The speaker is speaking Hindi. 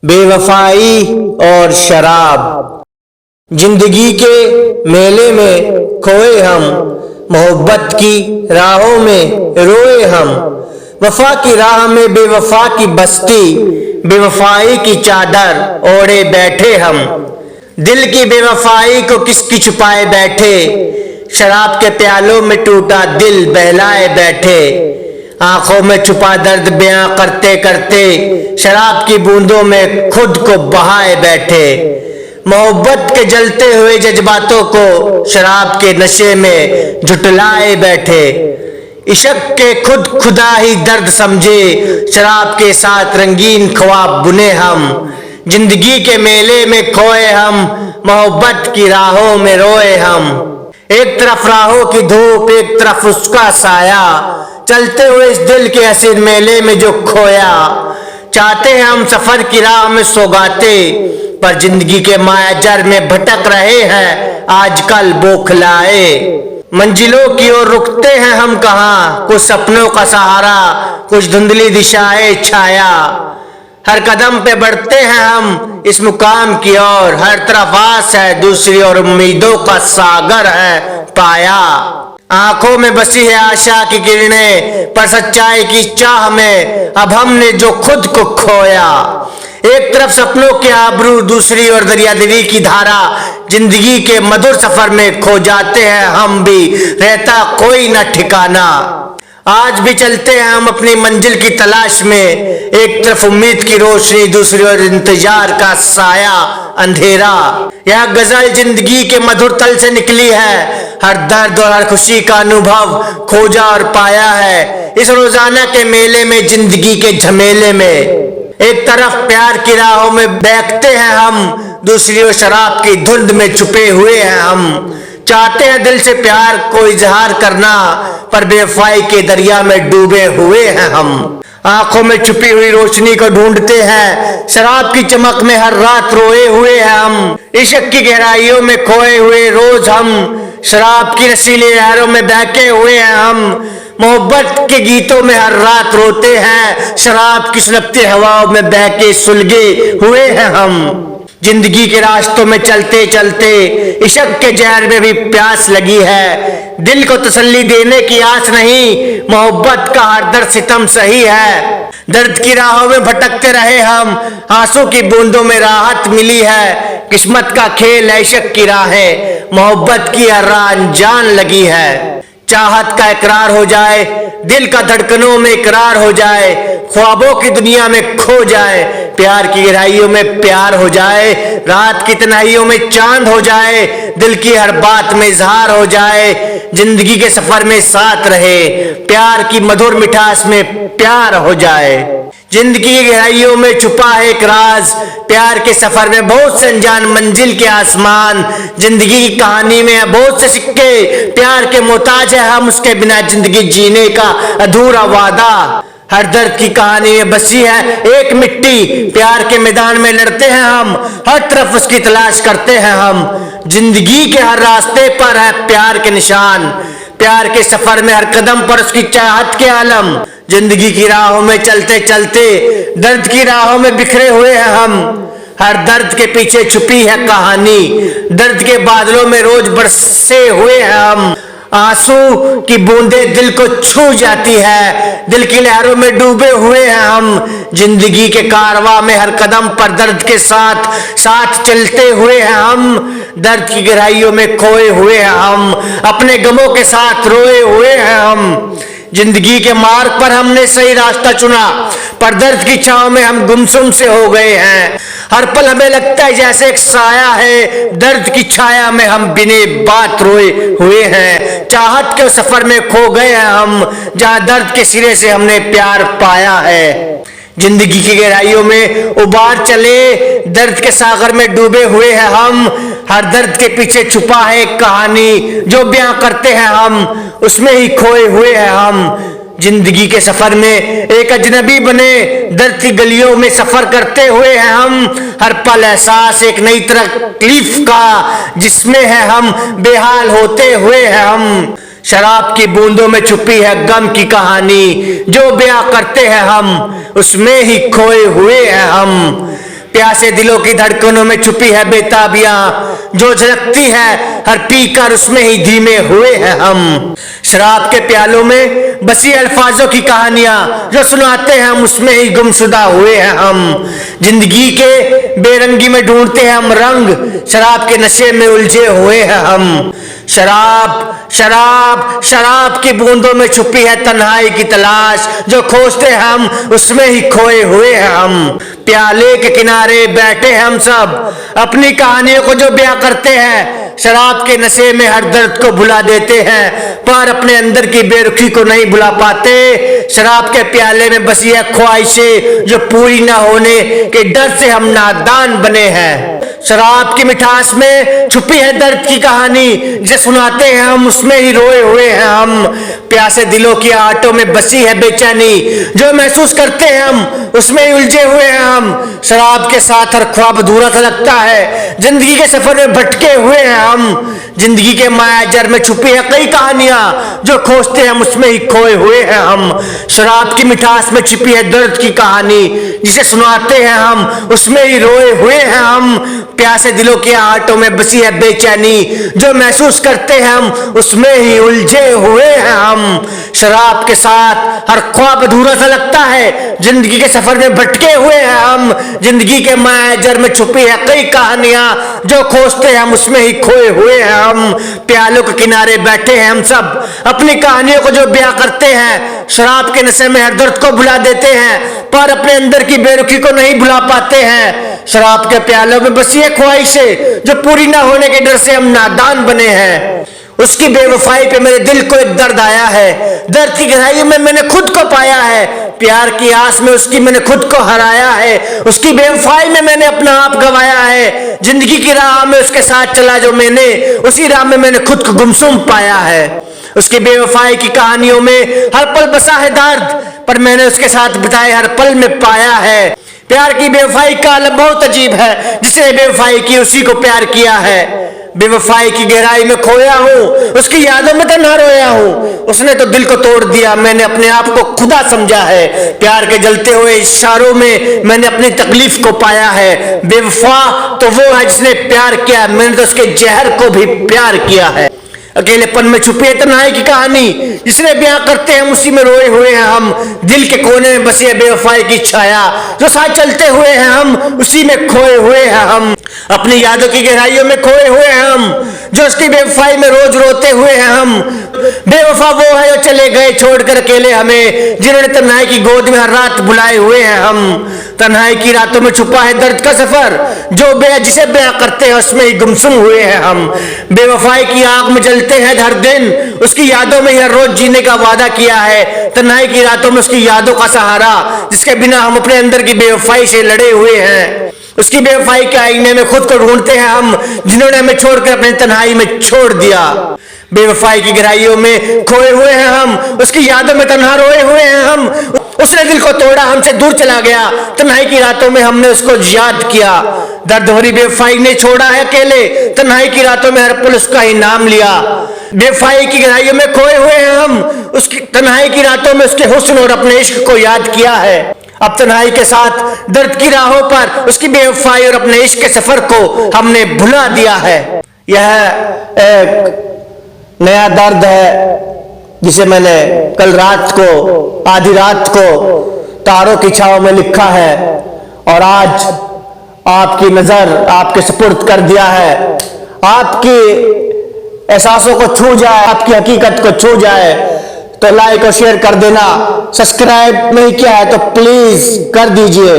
बेवफाई और शराब। जिंदगी के मेले में खोए हम, मोहब्बत की राहों में रोए हम। वफा की राह में बेवफा की बस्ती, बेवफाई की चादर ओढ़े बैठे हम। दिल की बेवफाई को किसकी छुपाए बैठे, शराब के प्यालों में टूटा दिल बहलाए बैठे। आंखों में छुपा दर्द बयां करते करते, शराब की बूंदों में खुद को बहाए बैठे। मोहब्बत के जलते हुए जज्बातों को शराब के नशे में झुटलाए बैठे। इश्क के खुद खुदा ही दर्द समझे, शराब के साथ रंगीन ख्वाब बुने हम। जिंदगी के मेले में खोए हम, मोहब्बत की राहों में रोए हम। एक तरफ राहों की धूप, एक तरफ उसका साया, चलते हुए इस दिल के हसीन मेले में जो खोया। चाहते हैं हम सफर की राह में सौगाते, पर जिंदगी के मायाजाल में भटक रहे हैं आजकल बौखलाए। मंजिलों की ओर रुकते हैं हम कहाँ, कुछ सपनों का सहारा, कुछ धुंधली दिशाएं छाया। हर कदम पे बढ़ते हैं हम इस मुकाम की ओर, हर तरफ आस है दूसरी और उम्मीदों का सागर है पाया। आंखों में बसी है आशा की किरणें, पर सच्चाई की चाह में अब हमने जो खुद को खोया। एक तरफ सपनों के आबरू, दूसरी ओर दरियादिली की धारा। जिंदगी के मधुर सफर में खो जाते हैं हम भी, रहता कोई न ठिकाना। आज भी चलते हैं हम अपनी मंजिल की तलाश में, एक तरफ उम्मीद की रोशनी, दूसरी ओर इंतजार का साया अंधेरा। यह गजल जिंदगी के मधुर तल से निकली है, हर दर्द और हर खुशी का अनुभव खोजा और पाया है इस रोजाना के मेले में, जिंदगी के झमेले में। एक तरफ प्यार की राहों में बहकते हैं हम, दूसरी ओर शराब की धुंध में छुपे हुए हैं हम। चाहते हैं दिल से प्यार को इजहार करना, पर बेवफाई के दरिया में डूबे हुए हैं हम। आंखों में छुपी हुई रोशनी को ढूंढते हैं, शराब की चमक में हर रात रोए हुए हैं हम। इश्क की गहराइयों में खोए हुए रोज हम, शराब की नशीली लहरों में बहके हुए हैं हम। मोहब्बत के गीतों में हर रात रोते हैं, शराब की सुलगती हवाओं में बहके सुलगे हुए हैं हम। जिंदगी के रास्तों में चलते चलते इश्क के जहर में भी प्यास लगी है। दिल को तसल्ली देने की आस नहीं, मोहब्बत का हर दर्द सितम सही है। दर्द की राहों में भटकते रहे हम, आंसू की बूंदों में राहत मिली है। किस्मत का खेल है इश्क की राहें, मोहब्बत की हर राह अनजान लगी है। चाहत का इकरार हो जाए, दिल का धड़कनों में इकरार हो जाए, ख्वाबों की दुनिया में खो जाए, प्यार की गहराइयों में प्यार हो जाए, रात की तन्हाइयों में चांद हो जाए, दिल की हर बात में इजहार हो जाए। जिंदगी के सफर में साथ रहे, प्यार की मधुर मिठास में प्यार हो जाए। जिंदगी की गहराइयों में छुपा है एक राज, प्यार के सफर में बहुत से अनजान मंजिल के आसमान। जिंदगी की कहानी में बहुत से सिक्के, प्यार के मोहताज है हम, उसके बिना जिंदगी जीने का अधूरा वादा। हर दर्द की कहानी में बसी है एक मिट्टी, प्यार के मैदान में लड़ते हैं हम, हर तरफ उसकी तलाश करते हैं हम। जिंदगी के हर रास्ते पर है प्यार के निशान, प्यार के सफर में हर कदम पर उसकी चाहत के आलम। जिंदगी की राहों में चलते चलते दर्द की राहों में बिखरे हुए हैं हम, हर दर्द के पीछे छुपी है कहानी। दर्द के बादलों में रोज बरसे हुए हैं हम, आंसू की बूंदें दिल को छू जाती है, दिल की लहरों में डूबे हुए हैं हम। जिंदगी के कारवां में हर कदम पर दर्द के साथ साथ चलते हुए हैं हम, दर्द की गहराइयों में खोए हुए हैं हम, अपने गमों के साथ रोए हुए हैं हम। जिंदगी के मार्ग पर हमने सही रास्ता चुना, पर दर्द की छांव में हम गुमसुम से हो गए हैं। हर पल हमें लगता है जैसे एक साया है, दर्द की छाया में हम बिने बात रोए हुए हैं। चाहत के सफर में खो गए हैं हम, जहां दर्द के सिरे से हमने प्यार पाया है। जिंदगी की गहराइयों में उबार चले, दर्द के सागर में डूबे हुए हैं हम, हर दर्द के पीछे छुपा है एक कहानी, जो बयां करते हैं हम, उसमें ही खोए हुए हैं हम। जिंदगी के सफर में एक अजनबी बने, दर्द की गलियों में सफर करते हुए हैं हम, हर पल एहसास एक नई तकलीफ का, जिसमें है हम बेहाल होते हुए हैं हम। शराब की बूंदों में छुपी है गम की कहानी, जो बयां करते हैं हम, उसमें ही खोए हुए हैं हम। प्यासे दिलों की धड़कनों में छुपी है बेताबियां, जो झलकती है हर पीकर उसमें ही धीमे हुए हैं हम। शराब के प्यालों में बसी अल्फाजों की कहानियां जो सुनाते हैं हम, उसमें ही गुमशुदा हुए हैं हम। जिंदगी के बेरंगी में ढूंढते हैं हम रंग, शराब के नशे में उलझे हुए हैं हम। शराब शराब शराब की बूंदों में छुपी है तन्हाई की तलाश, जो खोजते हम उसमें ही खोए हुए हैं हम। प्याले के किनारे बैठे हम सब, अपनी कहानियों को जो बयां करते हैं। शराब के नशे में हर दर्द को भुला देते हैं, पर अपने अंदर की बेरुखी को नहीं भुला पाते। शराब के प्याले में बसी है ख्वाहिशें जो पूरी ना होने के डर से हम नादान बने हैं। शराब की मिठास में छुपी है दर्द की कहानी, जिसे सुनाते हैं हम उसमें ही रोए हुए हैं हम। प्यासे दिलों की आहटों में बसी है बेचैनी, जो महसूस करते हैं हम उसमें ही उलझे हुए हैं हम। शराब के साथ हर ख्वाब अधूरा सा लगता है, जिंदगी के सफर में भटके हुए हैं हम। जिंदगी के मायाजाल में छुपी है कई कहानियां, जो खोजते हैं हम उसमें ही खोए हुए हैं हम। शराब की मिठास में छिपी है दर्द की कहानी, जिसे सुनाते हैं हम उसमें ही रोए हुए हैं हम। प्यासे दिलों की आहटों में बसी है बेचैनी, जो महसूस करते हैं हम उसमें ही उलझे हुए हैं हम। शराब के साथ हर ख्वाब अधूरा सा लगता है, जिंदगी के सफर में भटके हुए हैं हम। जिंदगी के मायाजाल में छुपी है कई कहानियां, जो खोजते हैं हम उसमें ही खोए हुए हैं हम। प्यालों के किनारे बैठे हैं हम सब, अपनी कहानियों को जो बयां करते हैं। शराब के नशे में हर दर्द को भुला देते हैं, पर अपने अंदर की बेरुखी को नहीं भुला पाते हैं। शराब के प्यालों में बसी है ख्वाहिशें जो पूरी ना होने के डर से हम नादान बने हैं। उसकी बेवफाई पे मेरे दिल को एक दर्द आया है, दर्द की गहराई में मैंने खुद को पाया है। प्यार की आस में उसकी मैंने खुद को हराया है, उसकी बेवफाई में मैंने अपना आप गंवाया है। जिंदगी की राह में उसके साथ चला जो मैंने, उसी राह में मैंने खुद को गुमसुम पाया है। उसकी बेवफाई की कहानियों में हर पल बसा है दर्द, पर मैंने उसके साथ बिताए हर पल में पाया है। प्यार की बेवफाई का आलम बहुत अजीब है, जिसने बेवफाई की उसी को प्यार किया है। बेवफाई की गहराई में खोया हूँ, उसकी यादों में तन्हा रोया हूँ। उसने तो दिल को तोड़ दिया, मैंने अपने आप को खुदा समझा है। प्यार के जलते हुए इशारों में मैंने अपनी तकलीफ को पाया है। बेवफा तो वो है जिसने प्यार किया, मैंने तो उसके जहर को भी प्यार किया है। अकेलेपन में छुपी है तन्हाई की कहानी, जिसने बयां करते हैं उसी में रोए हुए हैं हम। दिल के कोने में बसी है बेवफाई की छाया, जो साथ चलते हुए हैं हम उसी में खोए हुए हैं हम। अपनी यादों की गहराइयों में खोए हुए हैं हम, जो उसकी बेवफाई में रोज रोते हुए हैं हम। बेवफा वो है जो चले गए छोड़कर अकेले हमें, जिन्होंने तन्हाई की गोद में हर रात बुलाए हुए हैं हम। तन्हाई की रातों में छुपा है दर्द का सफर, जो जिसे बयां करते हैं उसमें ही गुमसुम हुए हैं हम। बेवफाई की आग में जलते हैं हर दिन, उसकी यादों में हर रोज जीने का वादा किया है। तन्हाई की रातों में उसकी यादों का सहारा, जिसके बिना हम अपने अंदर की बेवफाई से लड़े हुए हैं। उसकी बेवफाई के आईने में खुद को ढूंढते हैं हम, जिन्होंने हमें छोड़कर अपनी तन्हाई में छोड़ दिया। बेवफाई की गहराइयों में खोए हुए हैं हम, उसकी यादों में तन्हा रोए हुए हैं हम। उसने दिल को तोड़ा, हमसे दूर चला गया, तन्हाई की रातों में हमने उसको याद किया। दर्द भरी बेवफाई ने छोड़ा है अकेले, तन्हाई की रातों में हर पल उसका ही नाम लिया। बेवफाई की गहराइयों में खोए हुए हैं हम, उसकी तन्हाई की रातों में उसके हुस्न और अपने इश्क को याद किया है। अब तन्हाई के साथ दर्द की राहों पर उसकी बेवफाई और अपने इश्क के सफर को हमने भुला दिया है। यह एक नया दर्द है, जिसे मैंने कल रात को, आधी रात को तारों की छाव में लिखा है, और आज आपकी नजर आपके सुपुर्द कर दिया है। आपकी एहसासों को छू जाए, आपकी हकीकत को छू जाए तो लाइक और शेयर कर देना। सब्सक्राइब नहीं किया है तो प्लीज कर दीजिए।